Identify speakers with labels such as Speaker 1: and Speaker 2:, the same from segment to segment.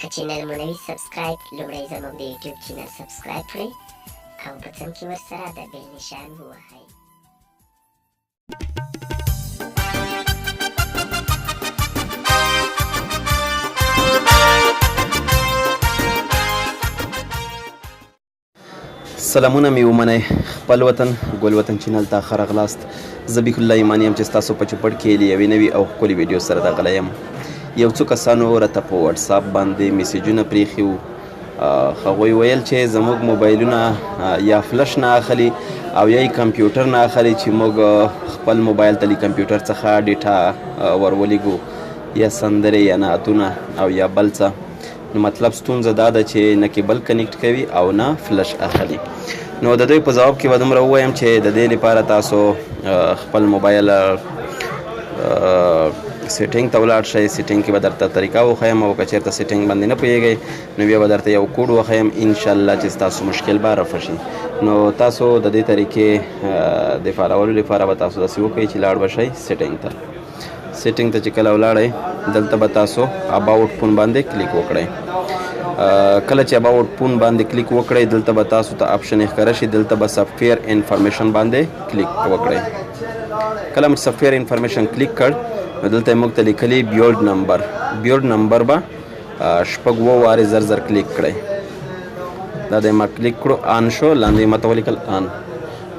Speaker 1: که چینل مو نوي سبسکرایب لومړی زموږ د یوټیوب چینل سبسکرایب کړئ او په څنګ کې ورسره د بیل نشان ووهئ.
Speaker 2: سلامونه مې ومنئ خپل وطن ګل وطن چینل ته ښه راغلاست. زه بیخ الله ایماني یم چې ستاسو په چوپړ کې له یوې نوې او ښکلې ویډیو سره راغلی یم. یو څو کسانو راته په واتساپ باندې میسیجونه پرېښي وو. هغوی ویل چې زموږ موبایلونه یا فلش نه اخلي او یا یې کمپیوټر نه اخلي چې موږ خپل موبایل ته له کمپیوټر څخه ډیټا ورولېږو یا سندرې یا نعتونه او یا بل څه. نو مطلب ستونزه دا ده چې نه کیبل کنیکټ کوي او نه فلش اخلي. نو د دوی په ځواب کې به دومره ووایم چې د دې لپاره تاسو خپل موبایل سیټینګ ته ولاړ شئ. سیټینګ کې به درته طریقه وښیم او که چېرته سیټینګ باندې نه پوهېږئ نو بیا به درته یو کوډ وښیم انشاءالله چې ستاسو مشکل به رفع شي. نو تاسو د دې طریقې د فعالولو لپاره به تاسو داسې وکړئ چې لاړ به شئ سیټینګ ته. سیټینګ ته چې کله ولاړئ دلته به تاسو اباوټ فون باندې کلیک وکړئ. کله چې اباوټ فون باندې کلیک وکړئ دلته به تاسو ته آپشن ښکاره شي. دلته به سافټویر انفارمیشن باندې کلیک وکړئ. کله مې سافټویر انفارمیشن کلیک کړ نو دلته موږ ته لیکلي بیولډ نمبر به شپږ اووه وارې زر کلیک کړئ. دا د ما کلیک کړو آن شو، لاندې ماته ولیکل آن.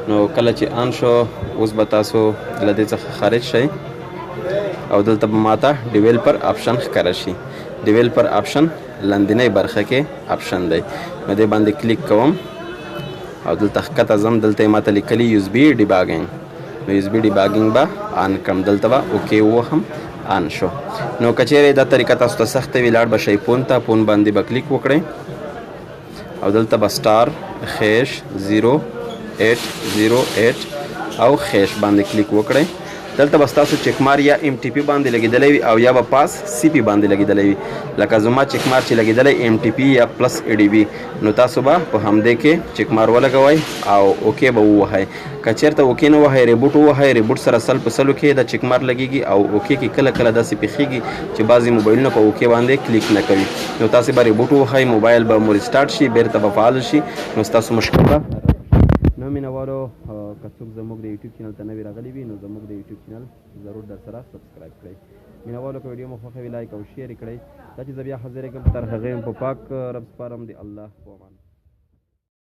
Speaker 2: نو کله چې آن شو اوس به تاسو له دې څخه خارج شئ او دلته به ماته ډیولپر آپشن ښکاره شي. ډیولپر آپشن لاندنۍ برخه کې آپشن دی، نو دې باندې کلیک کوم او دلته ښکته ځم. دلته یې ماته لیکلي یوز بي ډیباګینګ، نو یوز بي ډیباګینګ به آن کړم. دلته به اوکې ووهم، آن شو. نو که چیرې دا طریقه تاسو ته سخته وي لاړ به شئ فون ته. فون باندې به کلیک وکړئ او دلته به سټار خیش 0808 او خیش باندې کلیک وکړئ. دلته به ستاسو چکمار یا ام ټي پي باندې لګېدلی وي او یا به پاس سی پي باندې لګېدلی وي. لکه زما چکمار چې لګېدلی ام ټي پي یا پلس ای ډي بي، نو تاسو به په همدې کې چکمار ولګوئ او اوکې به ووهئ. که چېرته اوکې نه وهئ ریبوټ ووهئ. ریبوټ سره سل په سلو کې د چکمار لګېږي او اوکې کې کله کله داسې پېښېږي چې بعضې موبایلونه په اوکې باندې کلیک نه کوي. نو تاسې به ریبوټ ووهئ، موبایل به مو ریسټارټ شي، بیرته به فعال شي، نو ستاسو مشکل به نو مینوالو که څوک زموږ د یوټیوب چینل ته نوي راغلي وي نو زموږ د یوټیوب چینل ضرور در سره سبسکرایب کړئ. مینوالو که ویډیو مو خوښوي لایک او شیر یې کړئ. دا چې زه بیا حاضر یم تر هغې په پاک رب سپارم د الله په امان.